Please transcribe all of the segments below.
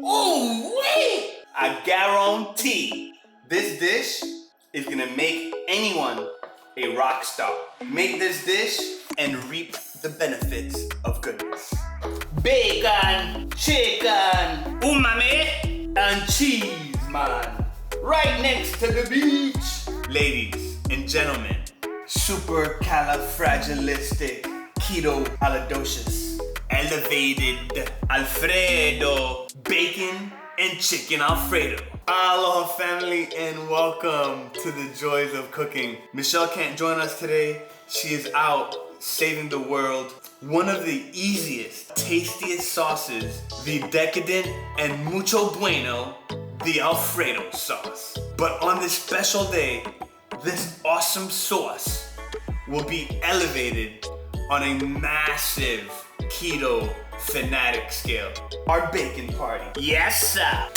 Ooh, wait! I guarantee this dish is gonna make anyone a rock star. Make this dish and reap the benefits of goodness. Bacon, chicken, umami, and cheese, man. Right next to the beach. Ladies and gentlemen, super califragilistic, keto alidocious, elevated Alfredo, bacon and chicken Alfredo. Aloha family and welcome to the joys of cooking. Michelle can't join us today. She is out saving the world. One of the easiest, tastiest sauces, the decadent and mucho bueno, the Alfredo sauce. But on this special day, this awesome sauce will be elevated on a massive keto fanatic scale. Our bacon party. Yes, sir.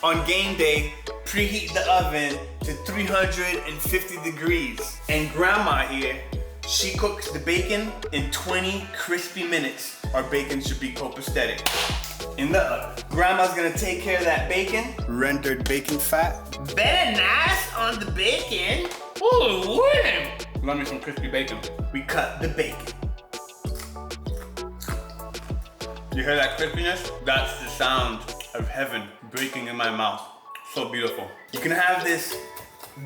On game day, preheat the oven to 350 degrees. And grandma here, she cooks the bacon in 20 crispy minutes. Our bacon should be copacetic. In the oven. Grandma's gonna take care of that bacon. Rendered bacon fat. Very nice on the bacon. Ooh, win. Love me some crispy bacon. We cut the bacon. You hear that crispiness? That's the sound of heaven breaking in my mouth. So beautiful. You can have this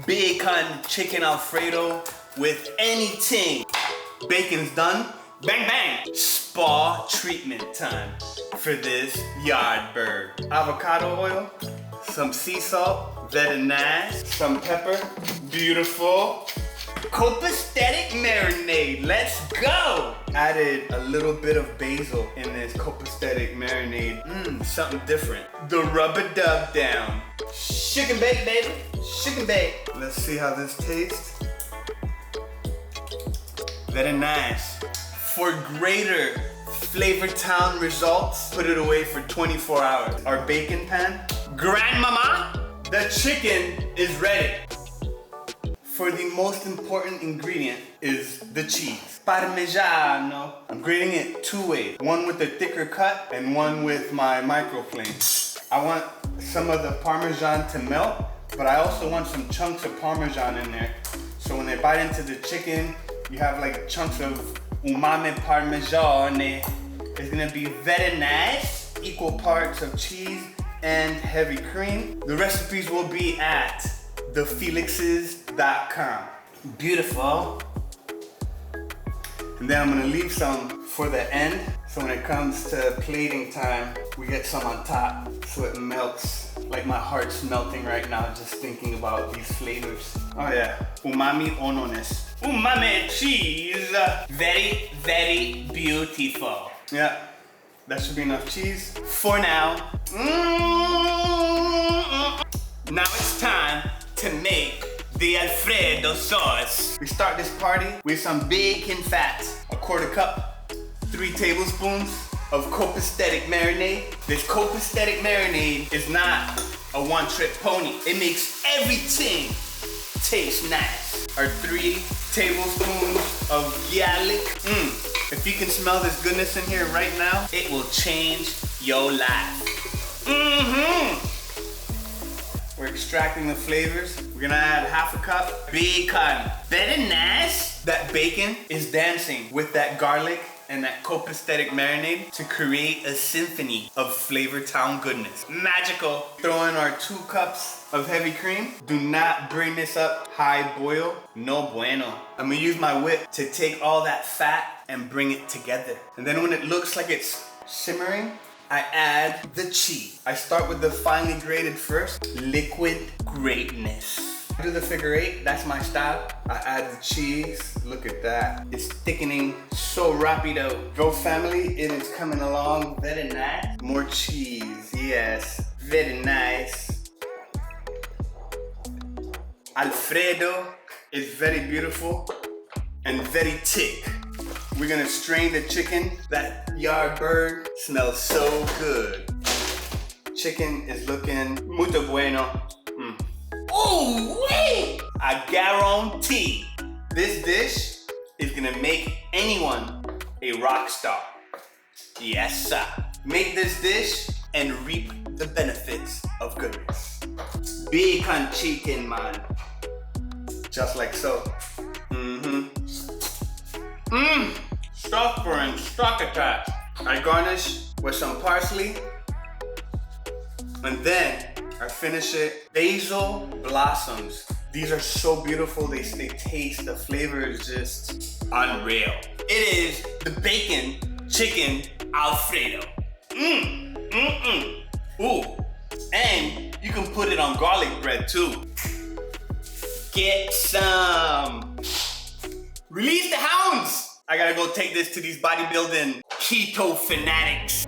bacon chicken Alfredo with anything. Bacon's done. Bang, bang. Spa treatment time for this yard bird. Avocado oil, some sea salt, very nice, some pepper, beautiful. Copacetic marinade, let's go! Added a little bit of basil in this copacetic marinade. Something different. The rub-a-dub down. Chicken bake, baby, chicken bake. Let's see how this tastes. Very nice. For greater Flavor Town results, put it away for 24 hours. Our bacon pan. Grandmama, the chicken is ready. For the most important ingredient is the cheese. Parmigiano. I'm grating it two ways. One with a thicker cut and one with my microplane. I want some of the Parmesan to melt, but I also want some chunks of Parmesan in there. So when they bite into the chicken, you have like chunks of UMAMI Parmesan. It's gonna be very nice. Equal parts of cheese and heavy cream. The recipes will be at thefelixes.com. Beautiful. And then I'm gonna leave some for the end. So when it comes to plating time, we get some on top so it melts. Like my heart's melting right now just thinking about these flavors. Oh yeah, umami onones. Umami cheese. Very, very beautiful. Yeah, that should be enough cheese for now. Now it's time to make the Alfredo sauce. We start this party with some bacon fat. A quarter cup, 3 tablespoons of copacetic marinade. This copacetic marinade is not a one-trick pony. It makes everything taste nice. Our 3 tablespoons of garlic. If you can smell this goodness in here right now, it will change your life. We're extracting the flavors. We're gonna add half a cup bacon. Very nice. That bacon is dancing with that garlic and that copacetic marinade to create a symphony of Flavor Town goodness. Magical. Throw in our 2 cups of heavy cream. Do not bring this up high boil. No bueno. I'm gonna use my whip to take all that fat and bring it together. And then when it looks like it's simmering, I add the cheese. I start with the finely grated first. Liquid greatness. I do the figure 8, that's my style. I add the cheese, look at that. It's thickening so rapido. Go family, it is coming along very nice. More cheese, yes, very nice. Alfredo is very beautiful and very thick. We're gonna strain the chicken. That yard bird smells so good. Chicken is looking muito bueno. Ooh, wait! I guarantee this dish is gonna make anyone a rock star. Yes, sir. Make this dish and reap the benefits of goodness. Bacon chicken, man. Just like so. Stuffer and stock attack. I garnish with some parsley, and then I finish it basil blossoms. These are so beautiful. They taste. The flavor is just unreal. It is the Bacon Chicken Alfredo. Ooh, and you can put it on garlic bread too. Get some. Release the hounds. I gotta go take this to these bodybuilding keto fanatics.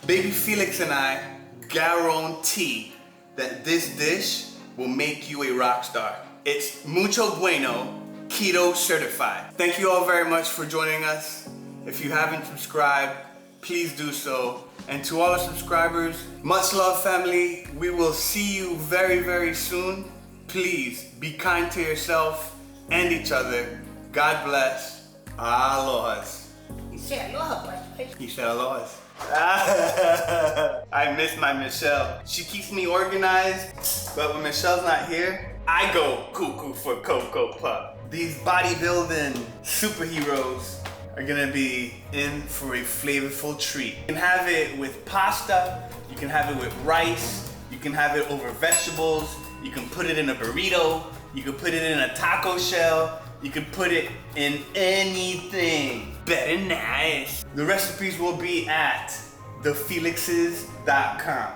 Baby Felix and I guarantee that this dish will make you a rock star. It's mucho bueno, keto certified. Thank you all very much for joining us. If you haven't subscribed, please do so. And to all the subscribers, much love, family. We will see you very, very soon. Please be kind to yourself and each other. God bless. Alohas. You said aloha, but He said alohas. I miss my Michelle. She keeps me organized, but when Michelle's not here, I go cuckoo for Cocoa Puff. These bodybuilding superheroes are gonna be in for a flavorful treat. You can have it with pasta, you can have it with rice, you can have it over vegetables, you can put it in a burrito, you can put it in a taco shell, you can put it in anything. Very nice. The recipes will be at thefelixes.com.